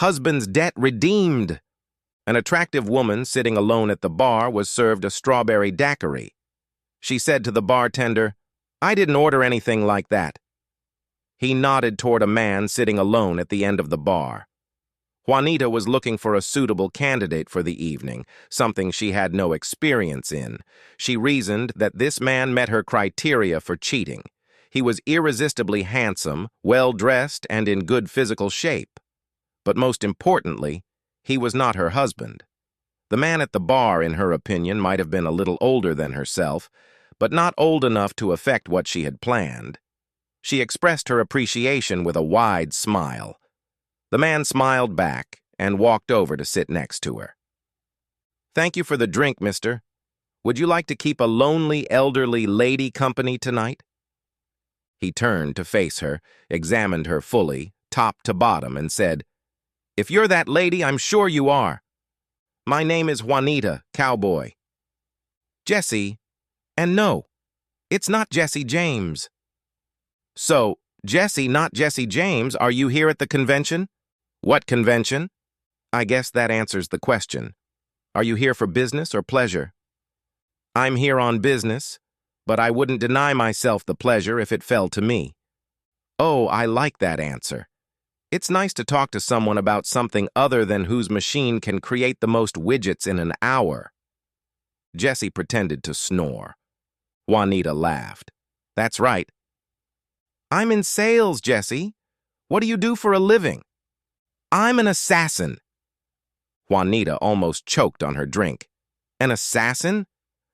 Husband's debt redeemed. An attractive woman sitting alone at the bar was served a strawberry daiquiri. She said to the bartender, "I didn't order anything like that." He nodded toward a man sitting alone at the end of the bar. Juanita was looking for a suitable candidate for the evening, something she had no experience in. She reasoned that this man met her criteria for cheating. He was irresistibly handsome, well-dressed, and in good physical shape. But most importantly, he was not her husband. The man at the bar, in her opinion, might have been a little older than herself, but not old enough to affect what she had planned. She expressed her appreciation with a wide smile. The man smiled back and walked over to sit next to her. "Thank you for the drink, mister. Would you like to keep a lonely, elderly lady company tonight?" He turned to face her, examined her fully, top to bottom, and said, "If you're that lady, I'm sure you are. My name is Juanita, cowboy." "Jesse, and no, it's not Jesse James." "So, Jesse, not Jesse James, are you here at the convention?" "What convention?" "I guess that answers the question. Are you here for business or pleasure?" "I'm here on business, but I wouldn't deny myself the pleasure if it fell to me." "Oh, I like that answer. It's nice to talk to someone about something other than whose machine can create the most widgets in an hour." Jesse pretended to snore. Juanita laughed. "That's right." "I'm in sales, Jesse. What do you do for a living?" "I'm an assassin." Juanita almost choked on her drink. "An assassin?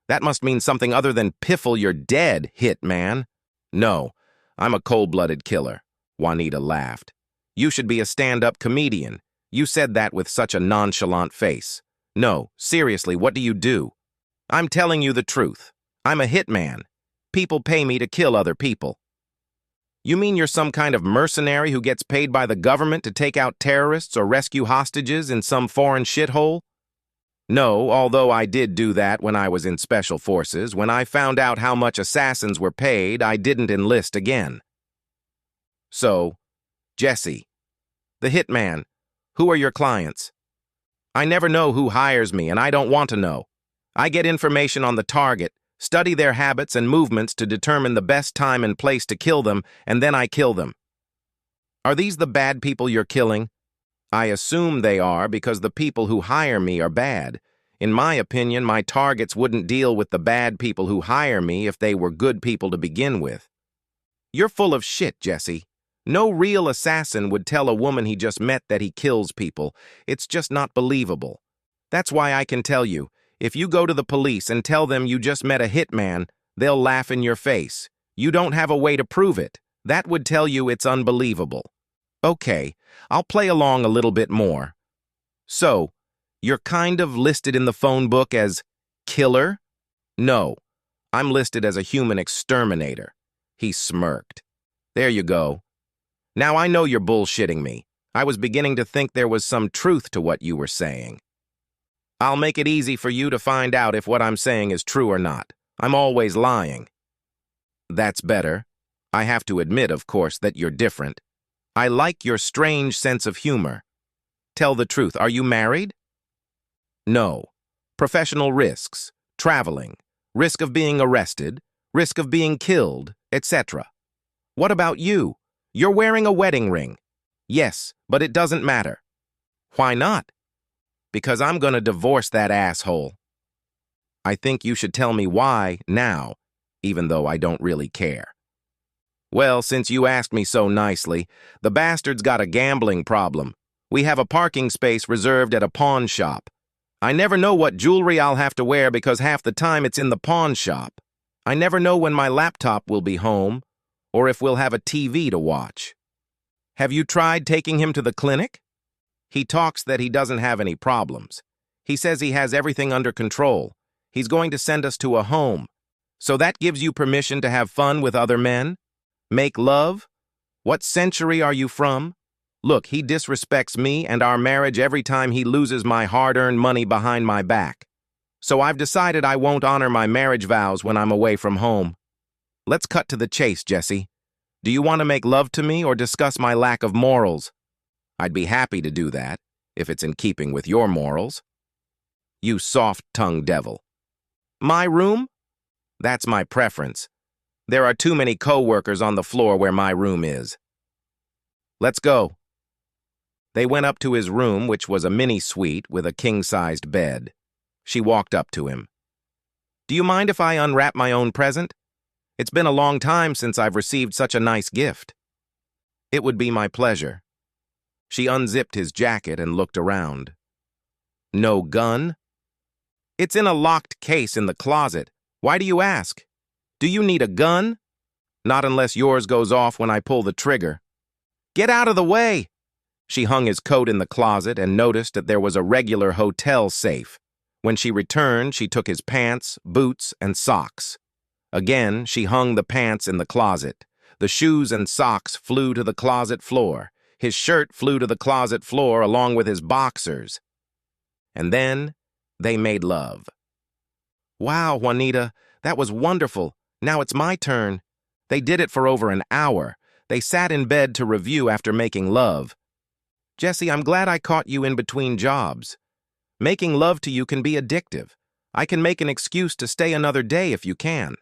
That must mean something other than piffle, you're dead, hitman." "No, I'm a cold-blooded killer." Juanita laughed. "You should be a stand-up comedian. You said that with such a nonchalant face." "No, seriously, what do you do?" "I'm telling you the truth. I'm a hitman. People pay me to kill other people." "You mean you're some kind of mercenary who gets paid by the government to take out terrorists or rescue hostages in some foreign shithole?" "No, although I did do that when I was in Special Forces. When I found out how much assassins were paid, I didn't enlist again." "So, Jesse, the hitman, who are your clients?" "I never know who hires me, and I don't want to know. I get information on the target, study their habits and movements to determine the best time and place to kill them, and then I kill them." "Are these the bad people you're killing?" "I assume they are because the people who hire me are bad. In my opinion, my targets wouldn't deal with the bad people who hire me if they were good people to begin with." "You're full of shit, Jesse. No real assassin would tell a woman he just met that he kills people. It's just not believable. That's why I can tell you, if you go to the police and tell them you just met a hitman, they'll laugh in your face. You don't have a way to prove it. That would tell you it's unbelievable." "Okay, I'll play along a little bit more. So, you're kind of listed in the phone book as killer?" "No, I'm listed as a human exterminator." He smirked. "There you go. Now I know you're bullshitting me. I was beginning to think there was some truth to what you were saying." "I'll make it easy for you to find out if what I'm saying is true or not. I'm always lying." "That's better. I have to admit, of course, that you're different. I like your strange sense of humor. Tell the truth, are you married?" "No. Professional risks, traveling, risk of being arrested, risk of being killed, etc. What about you? You're wearing a wedding ring." "Yes, but it doesn't matter." "Why not?" "Because I'm gonna divorce that asshole." "I think you should tell me why now, even though I don't really care." "Well, since you asked me so nicely, the bastard's got a gambling problem. We have a parking space reserved at a pawn shop. I never know what jewelry I'll have to wear because half the time it's in the pawn shop. I never know when my laptop will be home, or if we'll have a TV to watch." "Have you tried taking him to the clinic?" "He talks that he doesn't have any problems. He says he has everything under control. He's going to send us to a home. So that gives you permission to have fun with other men? Make love? What century are you from? Look, he disrespects me and our marriage every time he loses my hard-earned money behind my back. So I've decided I won't honor my marriage vows when I'm away from home. Let's cut to the chase, Jesse. Do you want to make love to me or discuss my lack of morals?" I'd be happy to do that, if it's in keeping with your morals. You soft-tongued devil. My room? That's my preference. There are too many co-workers on the floor where my room is. Let's go. They went up to his room, which was a mini-suite with a king-sized bed. She walked up to him. Do you mind if I unwrap my own present? It's been a long time since I've received such a nice gift. It would be my pleasure. She unzipped his jacket and looked around. No gun? It's in a locked case in the closet. Why do you ask? Do you need a gun? Not unless yours goes off when I pull the trigger. Get out of the way! She hung his coat in the closet and noticed that there was a regular hotel safe. When she returned, she took his pants, boots, and socks. Again, she hung the pants in the closet. The shoes and socks flew to the closet floor. His shirt flew to the closet floor along with his boxers. And then they made love. Wow, Juanita, that was wonderful. Now it's my turn. They did it for over an hour. They sat in bed to review after making love. Jesse, I'm glad I caught you in between jobs. Making love to you can be addictive. I can make an excuse to stay another day if you can.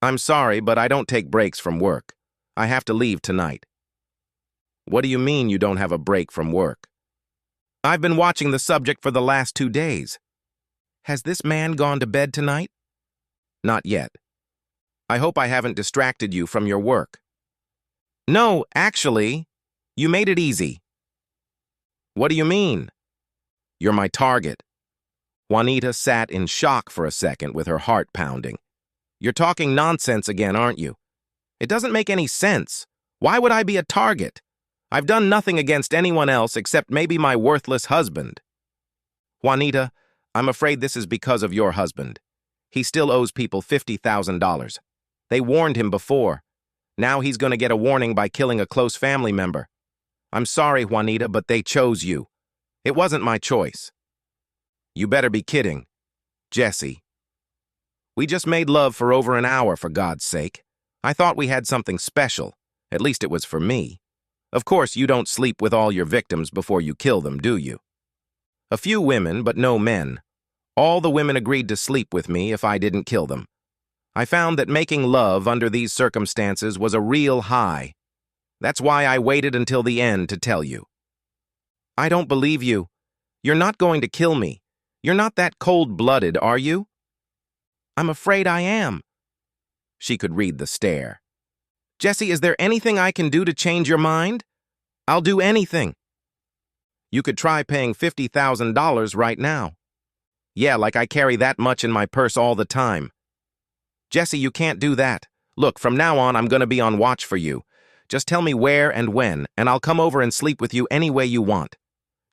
I'm sorry, but I don't take breaks from work. I have to leave tonight. What do you mean you don't have a break from work? I've been watching the subject for the last 2 days. Has this man gone to bed tonight? Not yet. I hope I haven't distracted you from your work. No, actually, you made it easy. What do you mean? You're my target. Juanita sat in shock for a second with her heart pounding. You're talking nonsense again, aren't you? It doesn't make any sense. Why would I be a target? I've done nothing against anyone else except maybe my worthless husband. Juanita, I'm afraid this is because of your husband. He still owes people $50,000. They warned him before. Now he's going to get a warning by killing a close family member. I'm sorry, Juanita, but they chose you. It wasn't my choice. You better be kidding. Jesse. We just made love for over an hour, for God's sake. I thought we had something special. At least it was for me. Of course, you don't sleep with all your victims before you kill them, do you? A few women, but no men. All the women agreed to sleep with me if I didn't kill them. I found that making love under these circumstances was a real high. That's why I waited until the end to tell you. I don't believe you. You're not going to kill me. You're not that cold-blooded, are you? I'm afraid I am. She could read the stare. Jesse, is there anything I can do to change your mind? I'll do anything. You could try paying $50,000 right now. Yeah, like I carry that much in my purse all the time. Jesse, you can't do that. Look, from now on, I'm going to be on watch for you. Just tell me where and when, and I'll come over and sleep with you any way you want.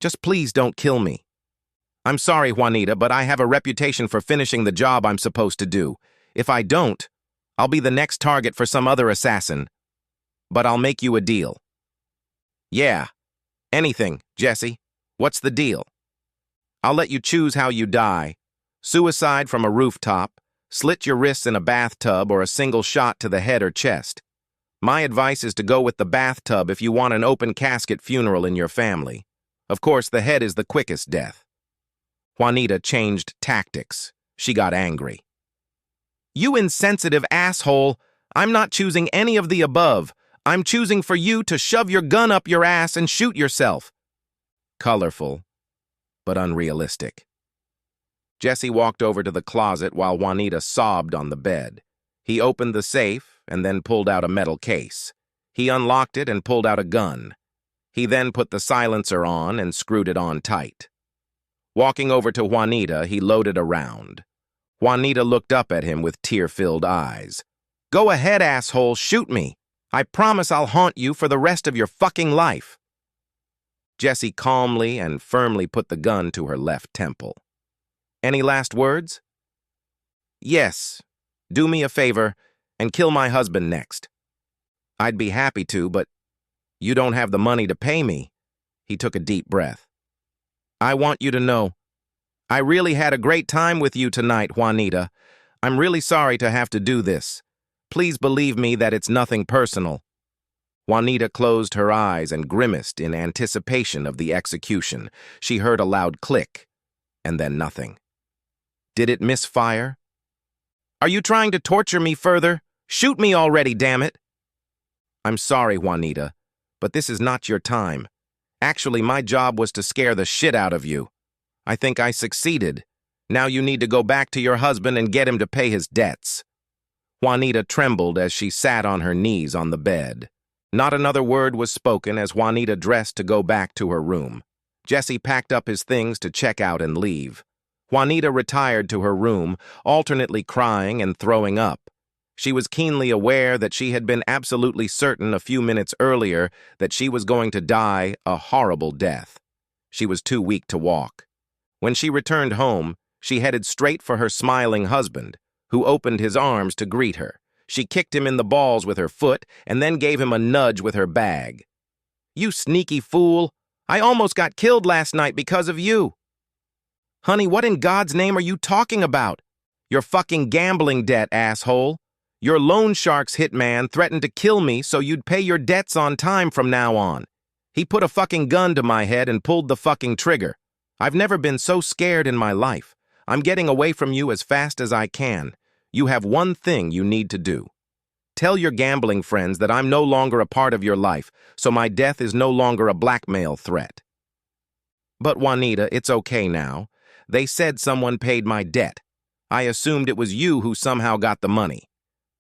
Just please don't kill me. I'm sorry, Juanita, but I have a reputation for finishing the job I'm supposed to do. If I don't, I'll be the next target for some other assassin. But I'll make you a deal. Yeah, anything, Jesse. What's the deal? I'll let you choose how you die. Suicide from a rooftop, slit your wrists in a bathtub, or a single shot to the head or chest. My advice is to go with the bathtub if you want an open casket funeral in your family. Of course, the head is the quickest death. Juanita changed tactics. She got angry. You insensitive asshole! I'm not choosing any of the above. I'm choosing for you to shove your gun up your ass and shoot yourself. Colorful, but unrealistic. Jesse walked over to the closet while Juanita sobbed on the bed. He opened the safe and then pulled out a metal case. He unlocked it and pulled out a gun. He then put the silencer on and screwed it on tight. Walking over to Juanita, he loaded a round. Juanita looked up at him with tear-filled eyes. Go ahead, asshole, shoot me. I promise I'll haunt you for the rest of your fucking life. Jesse calmly and firmly put the gun to her left temple. Any last words? Yes. Do me a favor and kill my husband next. I'd be happy to, but you don't have the money to pay me. He took a deep breath. I want you to know, I really had a great time with you tonight, Juanita. I'm really sorry to have to do this. Please believe me that it's nothing personal. Juanita closed her eyes and grimaced in anticipation of the execution. She heard a loud click, and then nothing. Did it misfire? "Are you trying to torture me further? Shoot me already, damn it!" "I'm sorry, Juanita, but this is not your time. Actually, my job was to scare the shit out of you. I think I succeeded. Now you need to go back to your husband and get him to pay his debts." Juanita trembled as she sat on her knees on the bed. Not another word was spoken as Juanita dressed to go back to her room. Jesse packed up his things to check out and leave. Juanita retired to her room, alternately crying and throwing up. She was keenly aware that she had been absolutely certain a few minutes earlier that she was going to die a horrible death. She was too weak to walk. When she returned home, she headed straight for her smiling husband, who opened his arms to greet her. She kicked him in the balls with her foot and then gave him a nudge with her bag. "You sneaky fool! I almost got killed last night because of you." "Honey, what in God's name are you talking about? Your fucking gambling debt, asshole. Your loan shark's hitman threatened to kill me so you'd pay your debts on time from now on. He put a fucking gun to my head and pulled the fucking trigger. I've never been so scared in my life. I'm getting away from you as fast as I can. You have one thing you need to do. Tell your gambling friends that I'm no longer a part of your life, so my death is no longer a blackmail threat." "But Juanita, it's okay now. They said someone paid my debt. I assumed it was you who somehow got the money.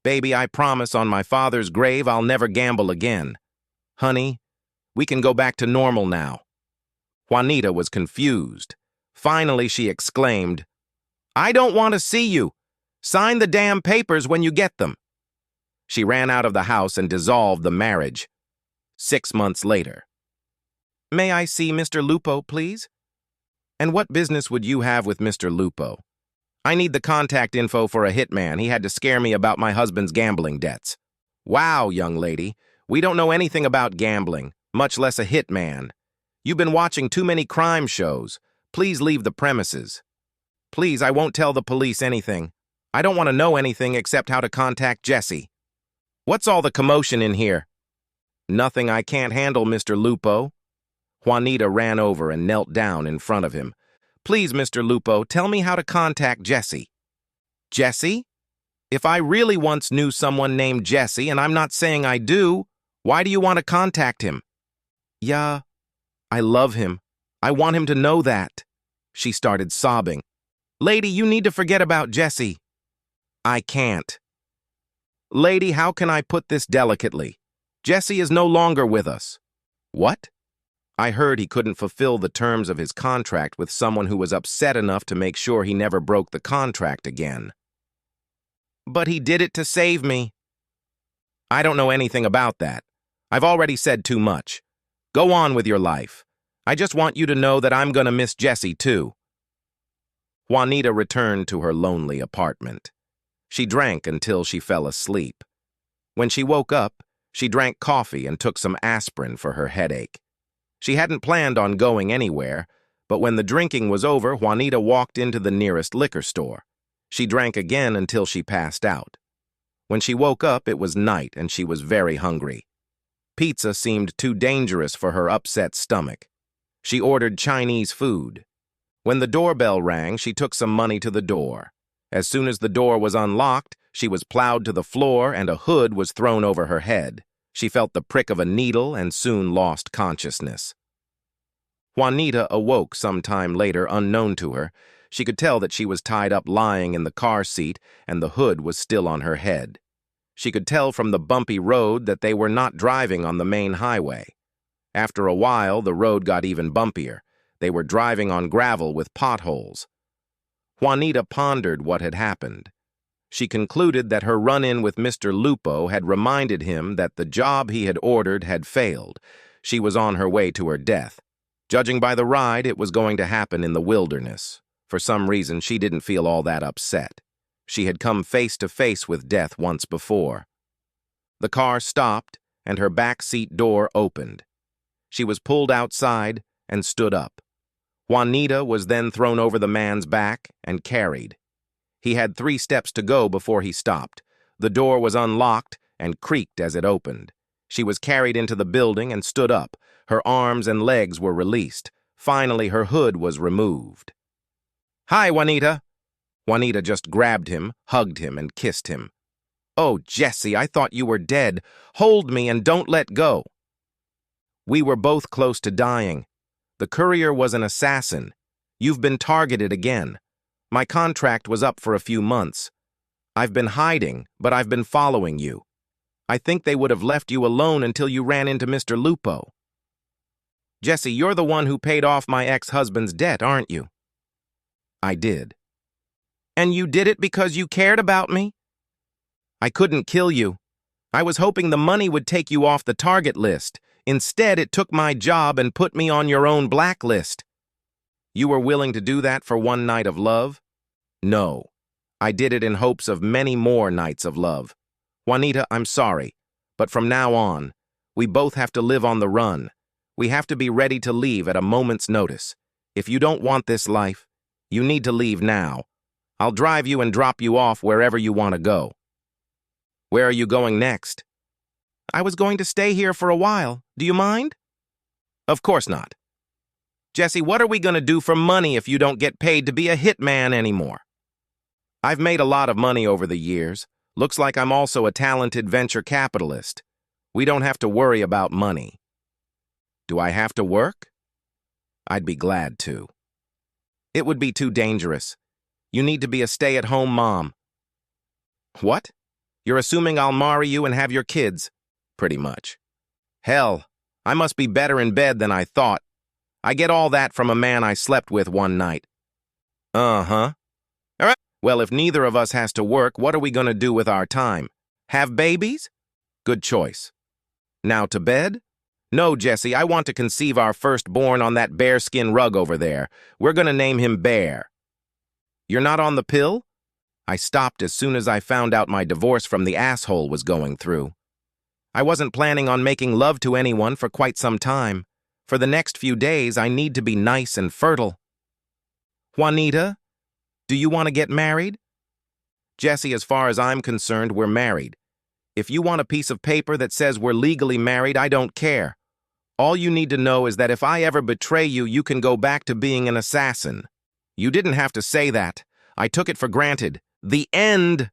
Baby, I promise on my father's grave I'll never gamble again. Honey, we can go back to normal now." Juanita was confused. Finally, she exclaimed, "I don't want to see you. Sign the damn papers when you get them." She ran out of the house and dissolved the marriage. 6 months later. "May I see Mr. Lupo, please?" "And what business would you have with Mr. Lupo?" "I need the contact info for a hitman. He had to scare me about my husband's gambling debts." "Wow, young lady, we don't know anything about gambling, much less a hitman. You've been watching too many crime shows. Please leave the premises." "Please, I won't tell the police anything. I don't want to know anything except how to contact Jesse." "What's all the commotion in here?" "Nothing I can't handle, Mr. Lupo." Juanita ran over and knelt down in front of him. "Please, Mr. Lupo, tell me how to contact Jesse." "Jesse? If I really once knew someone named Jesse, and I'm not saying I do, why do you want to contact him?" "Yeah, I love him. I want him to know that." She started sobbing. "Lady, you need to forget about Jesse." "I can't." "Lady, how can I put this delicately? Jesse is no longer with us." "What?" "I heard he couldn't fulfill the terms of his contract with someone who was upset enough to make sure he never broke the contract again." "But he did it to save me." "I don't know anything about that. I've already said too much. Go on with your life. I just want you to know that I'm gonna miss Jesse too." Juanita returned to her lonely apartment. She drank until she fell asleep. When she woke up, she drank coffee and took some aspirin for her headache. She hadn't planned on going anywhere, but when the drinking was over, Juanita walked into the nearest liquor store. She drank again until she passed out. When she woke up, it was night and she was very hungry. Pizza seemed too dangerous for her upset stomach. She ordered Chinese food. When the doorbell rang, she took some money to the door. As soon as the door was unlocked, she was plowed to the floor and a hood was thrown over her head. She felt the prick of a needle and soon lost consciousness. Juanita awoke some time later, unknown to her. She could tell that she was tied up lying in the car seat and the hood was still on her head. She could tell from the bumpy road that they were not driving on the main highway. After a while, the road got even bumpier. They were driving on gravel with potholes. Juanita pondered what had happened. She concluded that her run-in with Mr. Lupo had reminded him that the job he had ordered had failed. She was on her way to her death. Judging by the ride, it was going to happen in the wilderness. For some reason, she didn't feel all that upset. She had come face to face with death once before. The car stopped, and her back seat door opened. She was pulled outside and stood up. Juanita was then thrown over the man's back and carried. He had 3 steps to go before he stopped. The door was unlocked and creaked as it opened. She was carried into the building and stood up. Her arms and legs were released. Finally, her hood was removed. "Hi, Juanita." Juanita just grabbed him, hugged him, and kissed him. "Oh, Jesse, I thought you were dead. Hold me and don't let go." "We were both close to dying. The courier was an assassin. You've been targeted again. My contract was up for a few months. I've been hiding, but I've been following you. I think they would have left you alone until you ran into Mr. Lupo." "Jesse, you're the one who paid off my ex-husband's debt, aren't you?" "I did." "And you did it because you cared about me?" "I couldn't kill you. I was hoping the money would take you off the target list. Instead, it took my job and put me on your own blacklist." "You were willing to do that for one night of love?" "No. I did it in hopes of many more nights of love. Juanita, I'm sorry, but from now on, we both have to live on the run. We have to be ready to leave at a moment's notice. If you don't want this life, you need to leave now. I'll drive you and drop you off wherever you want to go." "Where are you going next?" "I was going to stay here for a while. Do you mind?" "Of course not." "Jesse, what are we going to do for money if you don't get paid to be a hitman anymore?" "I've made a lot of money over the years. Looks like I'm also a talented venture capitalist. We don't have to worry about money." "Do I have to work?" "I'd be glad to." "It would be too dangerous. You need to be a stay-at-home mom." "What? You're assuming I'll marry you and have your kids?" "Pretty much." "Hell, I must be better in bed than I thought. I get all that from a man I slept with one night." "Uh-huh. All right. Well, if neither of us has to work, what are we going to do with our time? Have babies? Good choice. Now to bed? No, Jesse, I want to conceive our firstborn on that bearskin rug over there. We're going to name him Bear." "You're not on the pill?" I stopped as soon as I found out my divorce from the asshole was going through. I wasn't planning on making love to anyone for quite some time. For the next few days, I need to be nice and fertile. "Juanita, do you want to get married?" "Jesse, as far as I'm concerned, we're married. If you want a piece of paper that says we're legally married, I don't care. All you need to know is that if I ever betray you, you can go back to being an assassin." "You didn't have to say that. I took it for granted. The end."